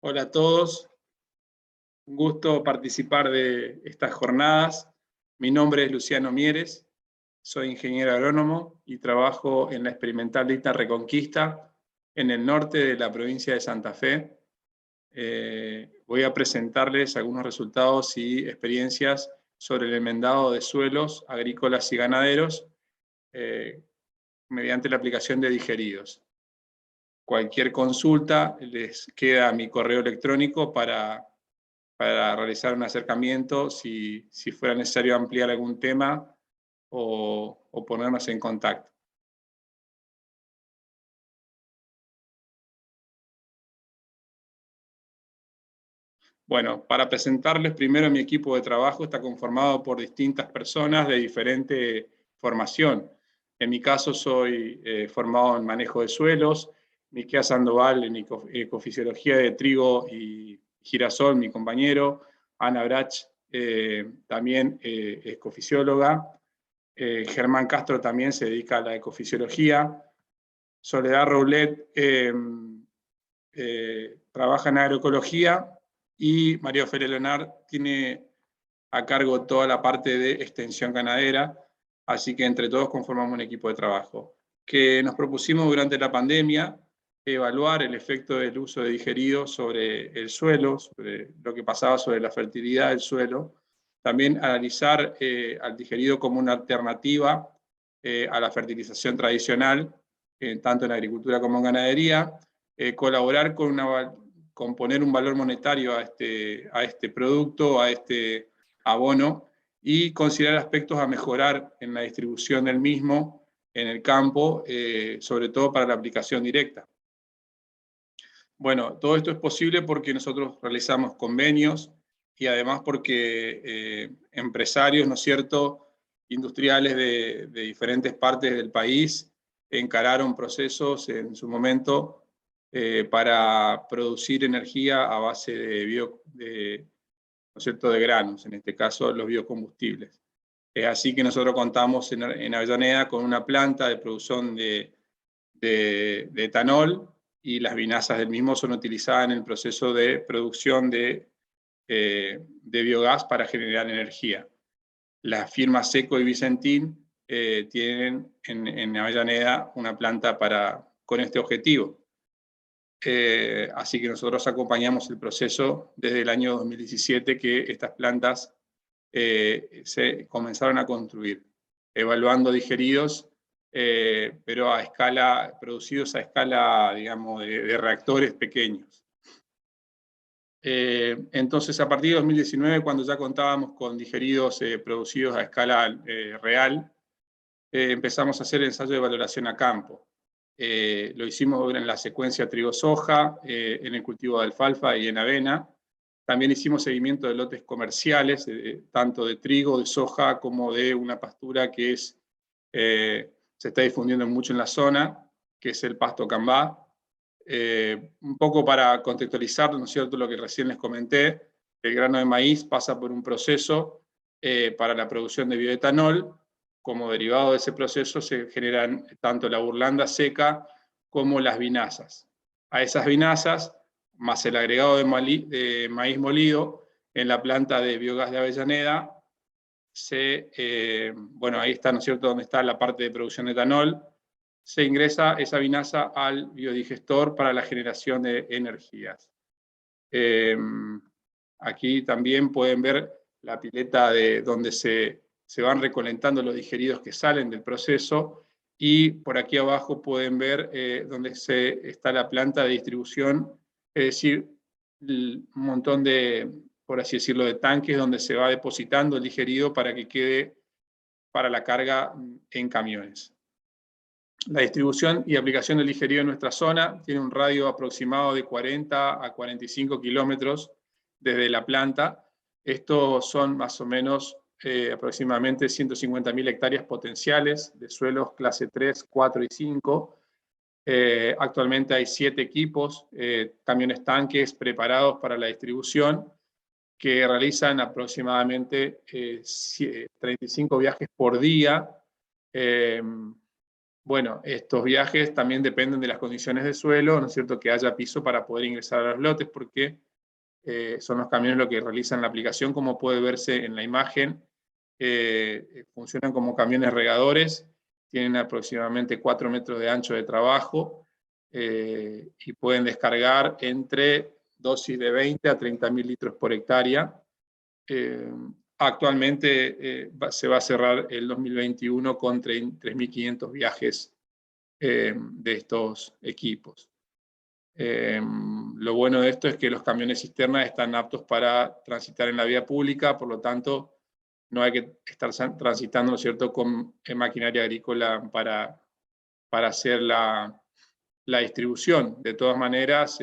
Hola a todos, un gusto participar de estas jornadas. Mi nombre es Luciano Mieres, soy ingeniero agrónomo y trabajo en la experimental ITA Reconquista en el norte de la provincia de Santa Fe. Voy a presentarles algunos resultados y experiencias sobre el enmendado de suelos agrícolas y ganaderos mediante la aplicación de digeridos. Cualquier consulta les queda mi correo electrónico para realizar un acercamiento si fuera necesario ampliar algún tema o ponernos en contacto. Bueno, para presentarles primero mi equipo de trabajo está conformado por distintas personas de diferente formación. En mi caso soy formado en manejo de suelos, Miquea Sandoval en ecofisiología de trigo y girasol, mi compañero, Ana Brach también ecofisióloga, Germán Castro también se dedica a la ecofisiología, Soledad Roulet trabaja en agroecología y María Ofelia Leonard tiene a cargo toda la parte de extensión ganadera, así que entre todos conformamos un equipo de trabajo que nos propusimos durante la pandemia evaluar el efecto del uso de digeridos sobre el suelo, sobre lo que pasaba sobre la fertilidad del suelo, también analizar al digerido como una alternativa a la fertilización tradicional, tanto en agricultura como en ganadería, colaborar con poner un valor monetario a este producto, a este abono, y considerar aspectos a mejorar en la distribución del mismo en el campo, sobre todo para la aplicación directa. Bueno, todo esto es posible porque nosotros realizamos convenios y además porque empresarios, ¿no es cierto?, industriales de diferentes partes del país encararon procesos en su momento para producir energía a base ¿no es cierto?, de granos, en este caso los biocombustibles. Es así que nosotros contamos en Avellaneda con una planta de producción de etanol, y las vinazas del mismo son utilizadas en el proceso de producción de biogás para generar energía. Las firmas Seco y Vicentín tienen en Avellaneda una planta con este objetivo. Así que nosotros acompañamos el proceso desde el año 2017 que estas plantas se comenzaron a construir, evaluando digeridos, pero producidos a escala, digamos, de reactores pequeños. Entonces, a partir de 2019, cuando ya contábamos con digeridos producidos a escala real, empezamos a hacer ensayo de valoración a campo. Lo hicimos en la secuencia trigo-soja, en el cultivo de alfalfa y en avena. También hicimos seguimiento de lotes comerciales, tanto de trigo, de soja, como de una pastura que se está difundiendo mucho en la zona, que es el pasto cambá. Un poco para contextualizar, ¿no es cierto?, lo que recién les comenté, el grano de maíz pasa por un proceso para la producción de bioetanol. Como derivado de ese proceso se generan tanto la burlanda seca como las vinazas. A esas vinazas, más el agregado de maíz molido en la planta de biogás de Avellaneda, bueno, ahí está, ¿no es cierto?, donde está la parte de producción de etanol, se ingresa esa vinaza al biodigestor para la generación de energías. Aquí también pueden ver la pileta donde se van recolectando los digeridos que salen del proceso, y por aquí abajo pueden ver donde está la planta de distribución, es decir, un montón de, por así decirlo, de tanques donde se va depositando el digerido para que quede para la carga en camiones. La distribución y aplicación del digerido en nuestra zona tiene un radio aproximado de 40 a 45 kilómetros desde la planta. Estos son más o menos aproximadamente 150.000 hectáreas potenciales de suelos clase 3, 4 y 5. Actualmente hay 7 equipos, camiones tanques preparados para la distribución, que realizan aproximadamente 35 viajes por día, bueno, estos viajes también dependen de las condiciones de suelo, ¿no es cierto?, que haya piso para poder ingresar a los lotes, porque son los camiones los que realizan la aplicación, como puede verse en la imagen. Funcionan como camiones regadores, tienen aproximadamente 4 metros de ancho de trabajo, y pueden descargar entre dosis de 20 a 30.000 litros por hectárea. Actualmente se va a cerrar el 2021 con 3.500 viajes de estos equipos. Lo bueno de esto es que los camiones cisterna están aptos para transitar en la vía pública, por lo tanto no hay que estar transitando, ¿no es cierto?, con maquinaria agrícola para hacer la distribución. De todas maneras,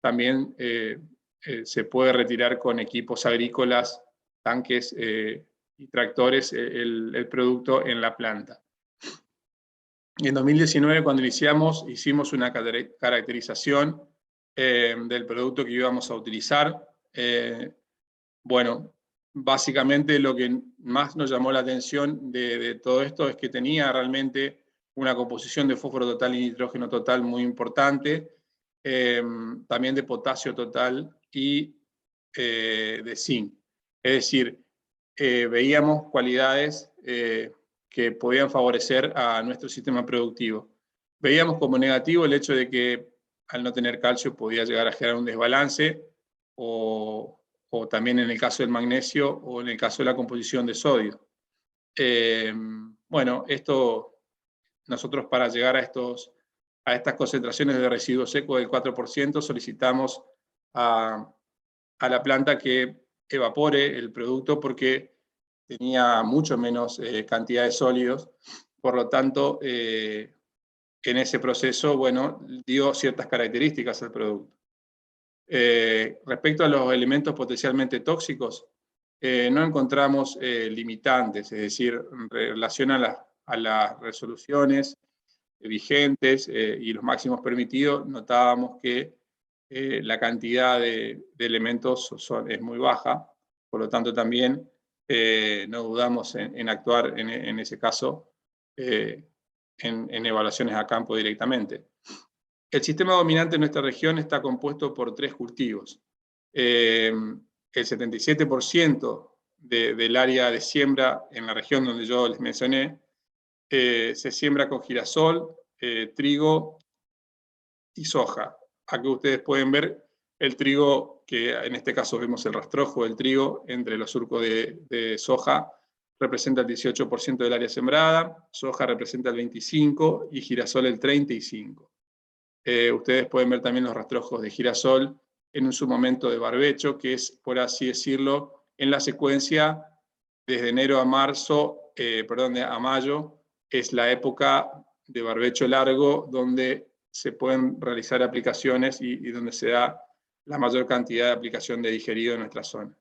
también se puede retirar con equipos agrícolas, tanques y tractores el producto en la planta. En 2019, cuando iniciamos, hicimos una caracterización del producto que íbamos a utilizar. Bueno, básicamente lo que más nos llamó la atención de todo esto es que tenía realmente una composición de fósforo total y nitrógeno total muy importante, también de potasio total y de zinc. Es decir, veíamos cualidades que podían favorecer a nuestro sistema productivo. Veíamos como negativo el hecho de que al no tener calcio podía llegar a generar un desbalance, o también en el caso del magnesio o en el caso de la composición de sodio. Bueno, nosotros para llegar a estas concentraciones de residuos secos del 4% solicitamos a la planta que evapore el producto porque tenía mucho menos cantidad de sólidos, por lo tanto, en ese proceso, bueno, dio ciertas características al producto. Respecto a los elementos potencialmente tóxicos, no encontramos limitantes, es decir, en relación a las resoluciones vigentes y los máximos permitidos, notábamos que la cantidad de elementos es muy baja, por lo tanto también no dudamos en actuar en ese caso en evaluaciones a campo directamente. El sistema dominante en nuestra región está compuesto por 3 cultivos. El 77% del área de siembra en la región donde yo les mencioné se siembra con girasol, trigo y soja. Aquí ustedes pueden ver el trigo, que en este caso vemos el rastrojo del trigo entre los surcos de soja, representa el 18% del área sembrada, soja representa el 25% y girasol el 35%. Ustedes pueden ver también los rastrojos de girasol en su momento de barbecho, que es, por así decirlo, en la secuencia desde enero a a mayo, es la época de barbecho largo donde se pueden realizar aplicaciones y donde se da la mayor cantidad de aplicación de digerido en nuestra zona.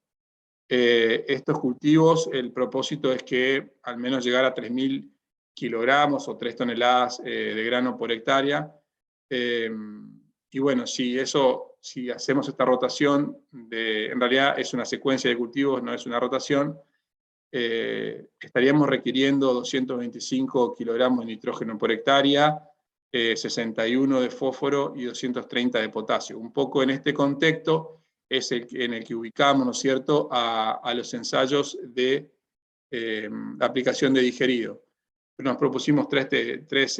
Estos cultivos, el propósito es que al menos llegar a 3.000 kilogramos o 3 toneladas de grano por hectárea. Y bueno, si hacemos esta rotación, en realidad es una secuencia de cultivos, no es una rotación, estaríamos requiriendo 225 kilogramos de nitrógeno por hectárea, 61 de fósforo y 230 de potasio. Un poco en este contexto es en el que ubicamos, ¿no es cierto?, a los ensayos de aplicación de digerido. Nos propusimos tres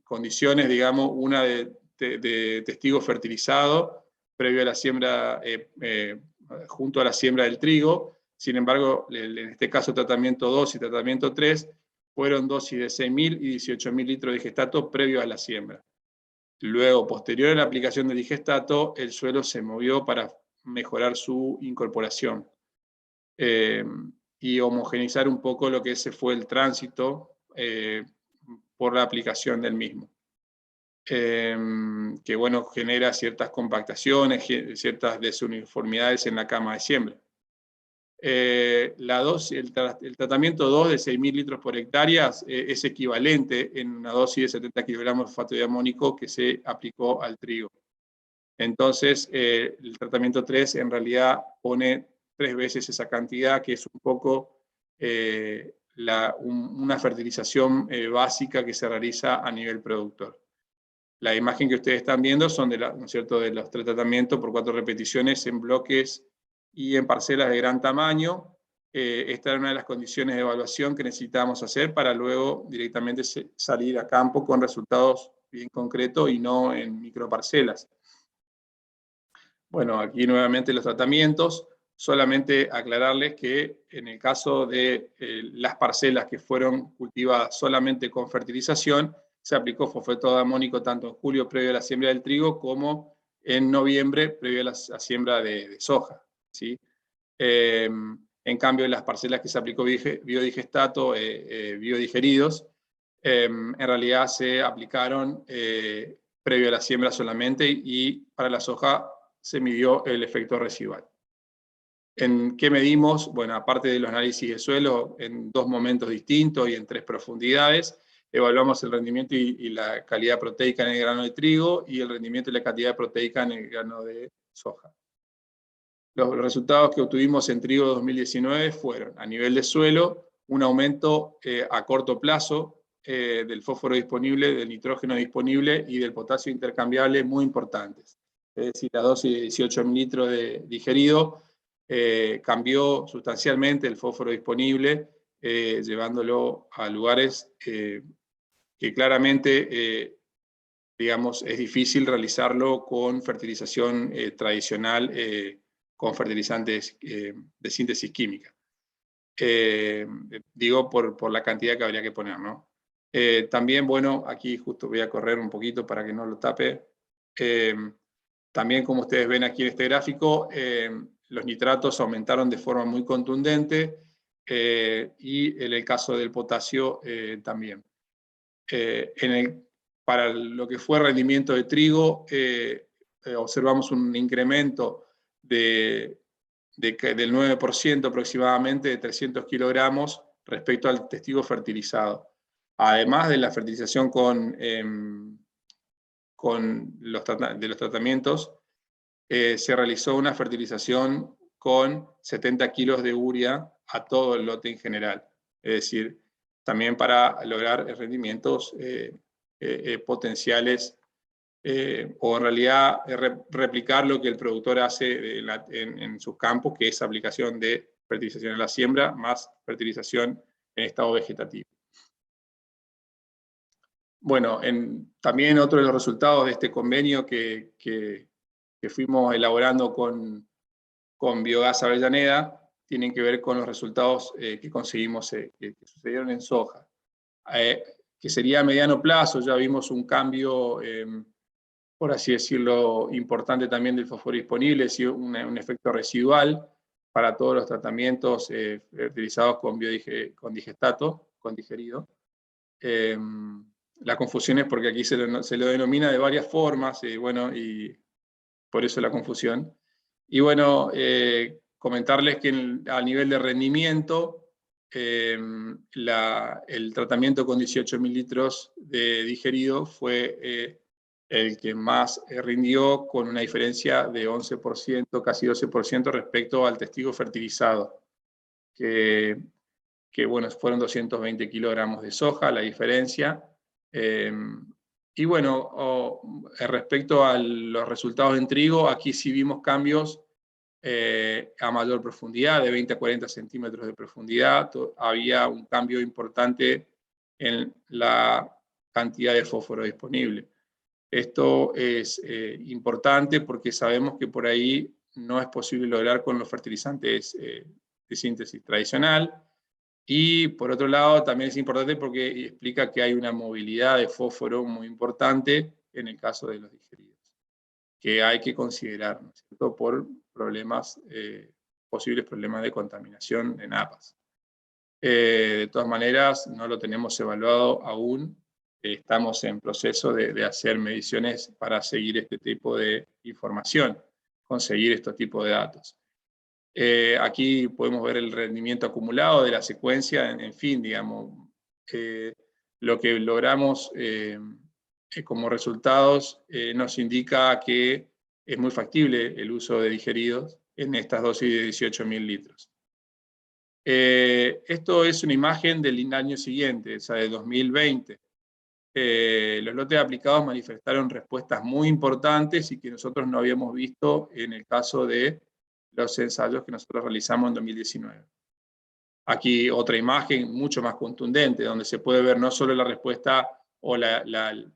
condiciones, digamos, una de testigo fertilizado previo a la siembra, junto a la siembra del trigo. Sin embargo, en este caso tratamiento 2 y tratamiento 3 fueron dosis de 6.000 y 18.000 litros de digestato previo a la siembra. Luego, posterior a la aplicación de digestato, el suelo se movió para mejorar su incorporación y homogeneizar un poco lo que ese fue el tránsito por la aplicación del mismo. Que bueno, genera ciertas compactaciones, ciertas desuniformidades en la cama de siembra. El tratamiento 2 de 6.000 litros por hectárea es equivalente en una dosis de 70 kilogramos de fosfato diamónico que se aplicó al trigo. Entonces, el tratamiento 3 en realidad pone 3 veces esa cantidad, que es un poco una fertilización básica que se realiza a nivel productor. La imagen que ustedes están viendo son ¿no es cierto?, de los tratamientos por 4 repeticiones en bloques y en parcelas de gran tamaño. Esta era una de las condiciones de evaluación que necesitábamos hacer para luego directamente salir a campo con resultados bien concretos y no en microparcelas. Bueno, aquí nuevamente los tratamientos. Solamente aclararles que en el caso de las parcelas que fueron cultivadas solamente con fertilización, se aplicó fosfato de amónico tanto en julio previo a la siembra del trigo como en noviembre previo a la siembra de soja, ¿sí? En cambio, en las parcelas que se aplicó biodigestato, biodigeridos, en realidad se aplicaron previo a la siembra solamente, y para la soja se midió el efecto residual. ¿En qué medimos? Bueno, aparte de los análisis de suelo, en 2 momentos distintos y en 3 profundidades, evaluamos el rendimiento y la calidad proteica en el grano de trigo y el rendimiento y la cantidad proteica en el grano de soja. Los resultados que obtuvimos en trigo 2019 fueron, a nivel de suelo, un aumento a corto plazo del fósforo disponible, del nitrógeno disponible y del potasio intercambiable muy importantes. Es decir, la dosis de 18 mililitros de digerido cambió sustancialmente el fósforo disponible, llevándolo a lugares que claramente, digamos, es difícil realizarlo con fertilización tradicional, con fertilizantes de síntesis química. Digo por la cantidad que habría que poner, ¿no? También, bueno, aquí justo voy a correr un poquito para que no lo tape. También, como ustedes ven aquí en este gráfico, los nitratos aumentaron de forma muy contundente, y en el caso del potasio también. Para lo que fue rendimiento de trigo, observamos un incremento del 9% aproximadamente, de 300 kilogramos respecto al testigo fertilizado. Además de la fertilización con los tratamientos, se realizó una fertilización con 70 kilos de urea a todo el lote en general. Es decir, también para lograr rendimientos potenciales, o en realidad replicar lo que el productor hace en sus campos, que es aplicación de fertilización en la siembra más fertilización en estado vegetativo. Bueno, también otro de los resultados de este convenio que fuimos elaborando con Biogás Avellaneda tienen que ver con los resultados que conseguimos, que sucedieron en soja. Que sería a mediano plazo, ya vimos un cambio, por así decirlo, importante también del fósforo disponible, es decir, un efecto residual para todos los tratamientos fertilizados con digestato, con digerido. La confusión es porque aquí se lo denomina de varias formas, bueno, y por eso la confusión. Y bueno, comentarles que a nivel de rendimiento, el tratamiento con 18 mililitros de digerido fue el que más rindió, con una diferencia de 11%, casi 12% respecto al testigo fertilizado, que bueno, fueron 220 kilogramos de soja la diferencia. Y bueno, respecto a los resultados en trigo, aquí sí vimos cambios a mayor profundidad, de 20 a 40 centímetros de profundidad. Había un cambio importante en la cantidad de fósforo disponible. Esto es importante porque sabemos que por ahí no es posible lograr con los fertilizantes de síntesis tradicional. Y por otro lado también es importante porque explica que hay una movilidad de fósforo muy importante en el caso de los digeridos, que hay que considerar, ¿no es cierto?, por problemas, posibles problemas de contaminación en napas. De todas maneras, no lo tenemos evaluado aún. Estamos en proceso de hacer mediciones para seguir este tipo de información, conseguir estos tipos de datos. Aquí podemos ver el rendimiento acumulado de la secuencia, en fin, digamos, lo que logramos como resultados nos indica que es muy factible el uso de digeridos en estas dosis de 18.000 litros. Esto es una imagen del año siguiente, o sea, de 2020. Los lotes aplicados manifestaron respuestas muy importantes y que nosotros no habíamos visto en el caso de los ensayos que nosotros realizamos en 2019. Aquí otra imagen mucho más contundente, donde se puede ver no solo la respuesta o lo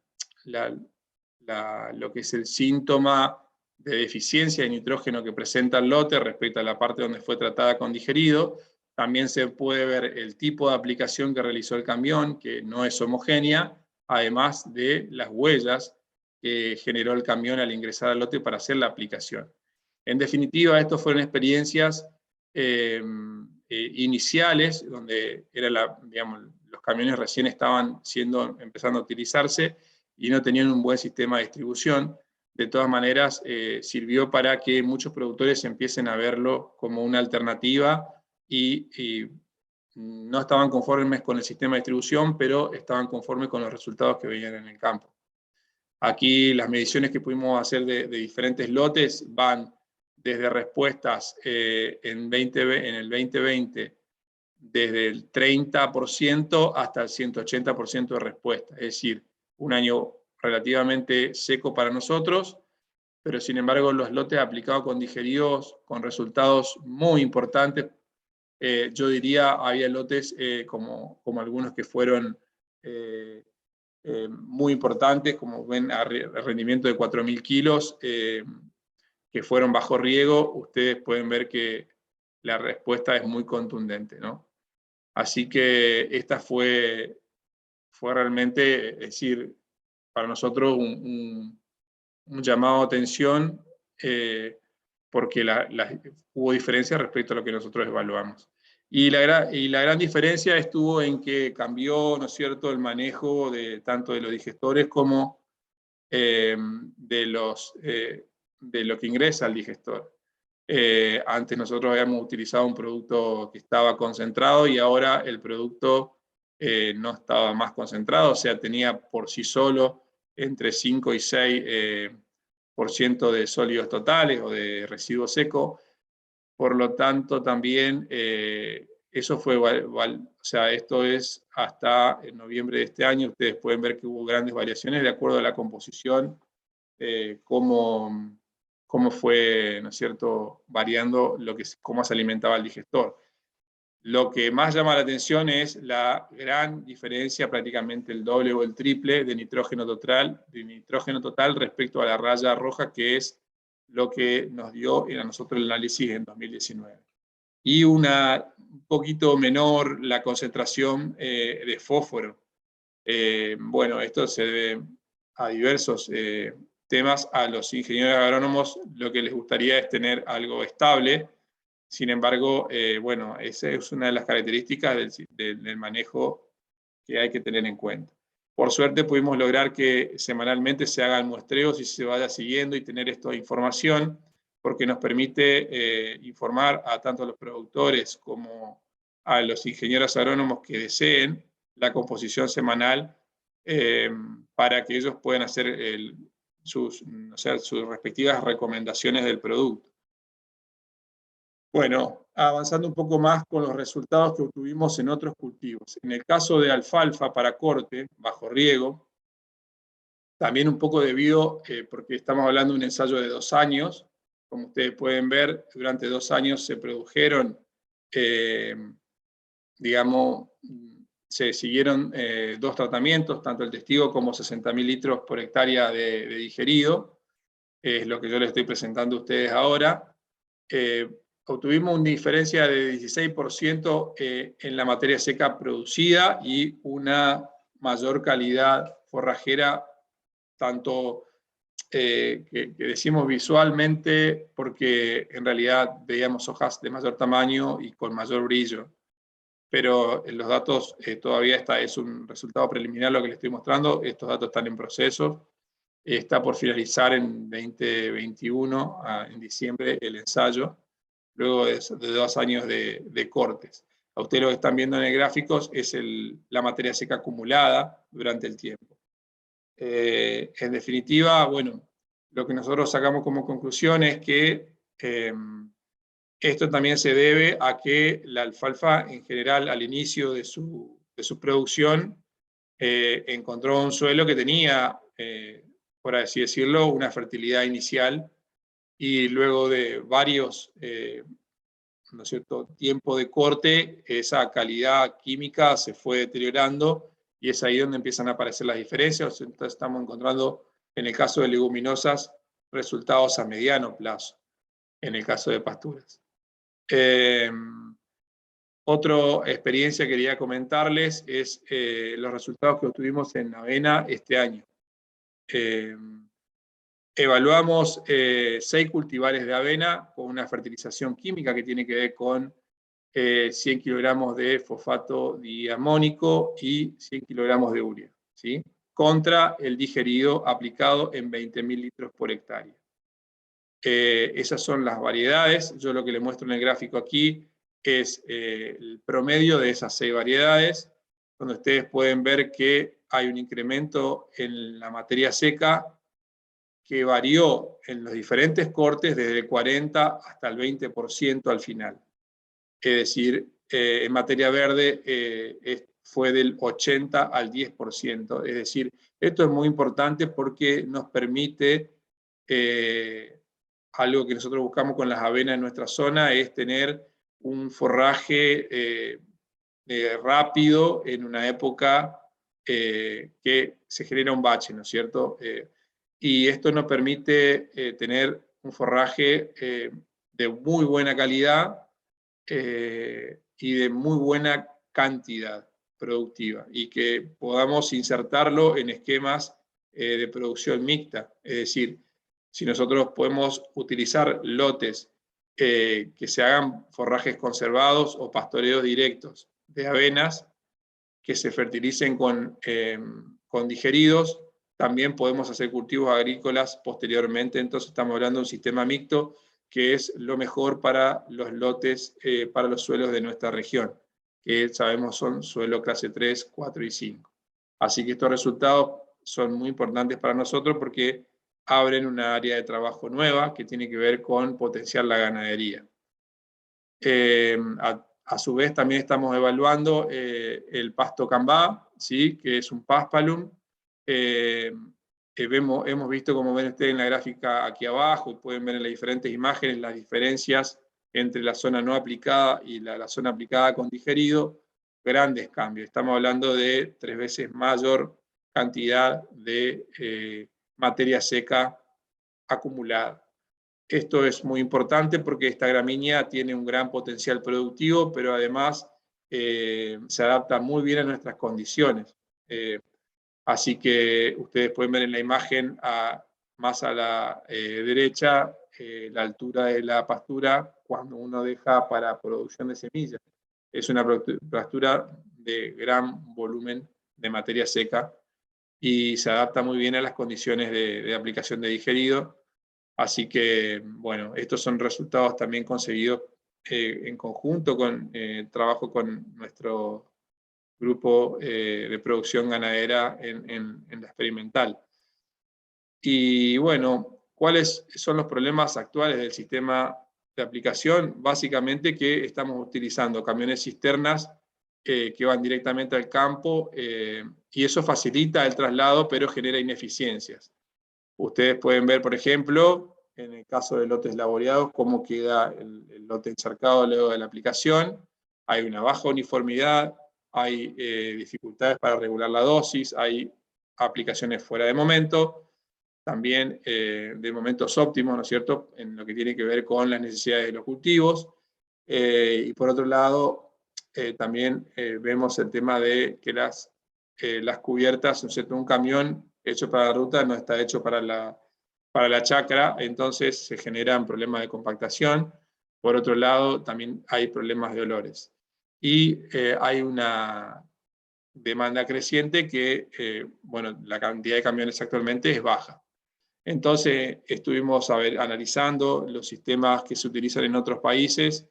que es el síntoma de deficiencia de nitrógeno que presenta el lote respecto a la parte donde fue tratada con digerido, también se puede ver el tipo de aplicación que realizó el camión, que no es homogénea, además de las huellas que generó el camión al ingresar al lote para hacer la aplicación. En definitiva, estas fueron experiencias iniciales, donde era digamos, los camiones recién estaban empezando a utilizarse y no tenían un buen sistema de distribución. De todas maneras, sirvió para que muchos productores empiecen a verlo como una alternativa y no estaban conformes con el sistema de distribución, pero estaban conformes con los resultados que veían en el campo. Aquí las mediciones que pudimos hacer de diferentes lotes van desde respuestas en el 2020 desde el 30% hasta el 180% de respuesta. Es decir, un año relativamente seco para nosotros, pero sin embargo los lotes aplicados con digeridos con resultados muy importantes. Yo diría, había lotes como algunos que fueron muy importantes, como ven, rendimiento de 4.000 kilos, que fueron bajo riego. Ustedes pueden ver que la respuesta es muy contundente, ¿no? Así que esta fue realmente, es decir, para nosotros un llamado de atención, porque hubo diferencia respecto a lo que nosotros evaluamos. Y la gran diferencia estuvo en que cambió, ¿no es cierto?, el manejo tanto de los digestores como de lo que ingresa al digestor. Antes nosotros habíamos utilizado un producto que estaba concentrado y ahora el producto no estaba más concentrado, o sea, tenía por sí solo entre 5 y 6% de sólidos totales o de residuo seco. Por lo tanto, también eso fue, o sea, esto es hasta en noviembre de este año. Ustedes pueden ver que hubo grandes variaciones de acuerdo a la composición, cómo fue, ¿no es cierto?, variando cómo se alimentaba el digestor. Lo que más llama la atención es la gran diferencia, prácticamente el doble o el triple de nitrógeno total respecto a la raya roja, que es lo que nos dio a nosotros el análisis en 2019. Y un poquito menor la concentración de fósforo. Bueno, esto se debe a diversos temas. A los ingenieros agrónomos lo que les gustaría es tener algo estable. Sin embargo, bueno, esa es una de las características del manejo que hay que tener en cuenta. Por suerte pudimos lograr que semanalmente se hagan muestreos y se vaya siguiendo y tener esta información, porque nos permite informar a tanto a los productores como a los ingenieros agrónomos que deseen la composición semanal, para que ellos puedan hacer sus respectivas recomendaciones del producto. Bueno, avanzando un poco más con los resultados que obtuvimos en otros cultivos. En el caso de alfalfa para corte, bajo riego, también un poco debido, porque estamos hablando de un ensayo de 2 años, como ustedes pueden ver, durante 2 años se produjeron, digamos, se siguieron 2 tratamientos, tanto el testigo como 60.000 litros por hectárea de digerido, es lo que yo les estoy presentando a ustedes ahora. Obtuvimos una diferencia de 16% en la materia seca producida y una mayor calidad forrajera, tanto que decimos visualmente, porque en realidad veíamos hojas de mayor tamaño y con mayor brillo. Pero en los datos todavía es un resultado preliminar lo que les estoy mostrando. Estos datos están en proceso. Está por finalizar en 2021, en diciembre, el ensayo, luego de 2 años de cortes. A ustedes lo que están viendo en el gráfico es la materia seca acumulada durante el tiempo. En definitiva, bueno, lo que nosotros sacamos como conclusión es que Esto también se debe a que la alfalfa, en general, al inicio de su producción, encontró un suelo que tenía, por así decirlo, una fertilidad inicial, y luego de varios ¿no es cierto?, tiempo de corte, esa calidad química se fue deteriorando, y es ahí donde empiezan a aparecer las diferencias. Entonces estamos encontrando, en el caso de leguminosas, resultados a mediano plazo, en el caso de pasturas. Otra experiencia que quería comentarles es los resultados que obtuvimos en avena este año. Evaluamos 6 cultivares de avena con una fertilización química que tiene que ver con 100 kilogramos de fosfato diamónico y 100 kilogramos de urea, ¿sí?, contra el digerido aplicado en 20.000 litros por hectárea. Esas son las variedades. Yo lo que les muestro en el gráfico aquí es el promedio de esas 6 variedades, donde ustedes pueden ver que hay un incremento en la materia seca que varió en los diferentes cortes desde el 40 hasta el 20% al final. Es decir, en materia verde fue del 80 al 10%. Es decir, esto es muy importante porque nos permite, algo que nosotros buscamos con las avenas en nuestra zona, es tener un forraje rápido en una época que se genera un bache, ¿no es cierto? Y esto nos permite tener un forraje de muy buena calidad, y de muy buena cantidad productiva, y que podamos insertarlo en esquemas de producción mixta. Es decir, si nosotros podemos utilizar lotes que se hagan forrajes conservados o pastoreos directos de avenas que se fertilicen con digeridos, también podemos hacer cultivos agrícolas posteriormente. Entonces estamos hablando de un sistema mixto que es lo mejor para los lotes, para los suelos de nuestra región, que sabemos son suelo clase 3, 4 y 5. Así que estos resultados son muy importantes para nosotros porque abren una área de trabajo nueva que tiene que ver con potenciar la ganadería. A su vez también estamos evaluando el pasto cambá, ¿sí?, que es un paspalum. Hemos visto, como ven ustedes en la gráfica aquí abajo, y pueden ver en las diferentes imágenes, las diferencias entre la zona no aplicada y la zona aplicada con digerido. Grandes cambios. Estamos hablando de 3 veces mayor cantidad de materia seca acumulada. Esto es muy importante porque esta gramínea tiene un gran potencial productivo, pero además se adapta muy bien a nuestras condiciones. Así que ustedes pueden ver en la imagen más a la derecha la altura de la pastura cuando uno deja para producción de semillas. Es una pastura de gran volumen de materia seca y se adapta muy bien a las condiciones de aplicación de digerido. Así que, bueno, estos son resultados también conseguidos en conjunto con trabajo con nuestro grupo de producción ganadera en la experimental. Y bueno, ¿cuáles son los problemas actuales del sistema de aplicación? Básicamente que estamos utilizando camiones cisternas que van directamente al campo, y eso facilita el traslado, pero genera ineficiencias. Ustedes pueden ver, por ejemplo, en el caso de lotes laboreados, cómo queda el lote encharcado luego de la aplicación. Hay una baja uniformidad, hay dificultades para regular la dosis, hay aplicaciones fuera de momento, también de momentos óptimos, ¿no es cierto?, en lo que tiene que ver con las necesidades de los cultivos. Y por otro lado, también vemos el tema de que las cubiertas, ¿no es cierto?, un camión hecho para la ruta no está hecho para la chacra, entonces se generan problemas de compactación. Por otro lado, también hay problemas de olores. Y hay una demanda creciente que, bueno, la cantidad de camiones actualmente es baja. Entonces estuvimos analizando los sistemas que se utilizan en otros países,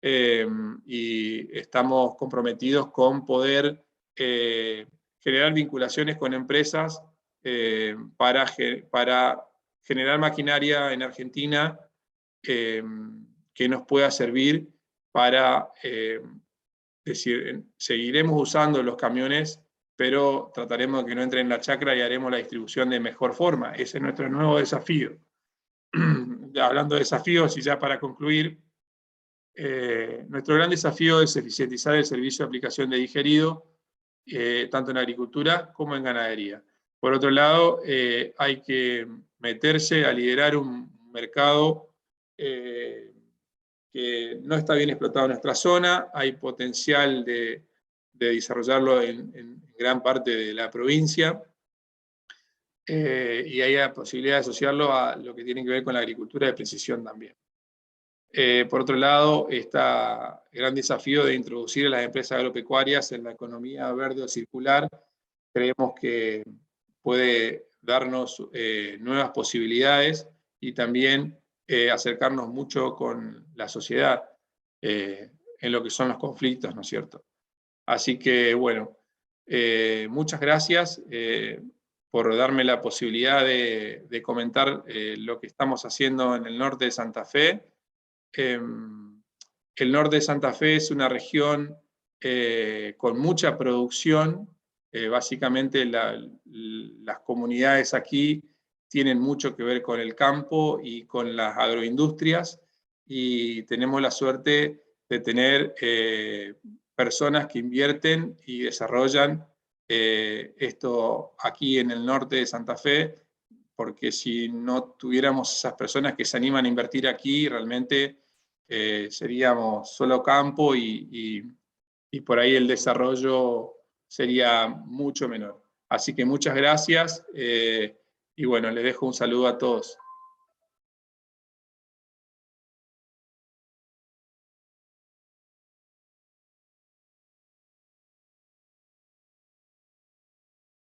y estamos comprometidos con poder generar vinculaciones con empresas para generar maquinaria en Argentina que nos pueda servir para decir, seguiremos usando los camiones, pero trataremos de que no entren en la chacra y haremos la distribución de mejor forma. Ese es nuestro nuevo desafío. Hablando de desafíos, y ya para concluir, nuestro gran desafío es eficientizar el servicio de aplicación de digerido, tanto en agricultura como en ganadería. Por otro lado, hay que meterse a liderar un mercado que no está bien explotado en nuestra zona, hay potencial de desarrollarlo en gran parte de la provincia, y hay la posibilidad de asociarlo a lo que tiene que ver con la agricultura de precisión también. Por otro lado, está el gran desafío de introducir a las empresas agropecuarias en la economía verde o circular. Creemos que puede darnos nuevas posibilidades y también acercarnos mucho con la sociedad en lo que son los conflictos, ¿no es cierto? Así que, bueno, muchas gracias por darme la posibilidad de comentar lo que estamos haciendo en el norte de Santa Fe. El norte de Santa Fe es una región con mucha producción. Básicamente las comunidades aquí tienen mucho que ver con el campo y con las agroindustrias, y tenemos la suerte de tener personas que invierten y desarrollan esto aquí en el norte de Santa Fe, porque si no tuviéramos esas personas que se animan a invertir aquí, realmente seríamos solo campo y por ahí el desarrollo sería mucho menor. Así que muchas gracias y bueno, les dejo un saludo a todos.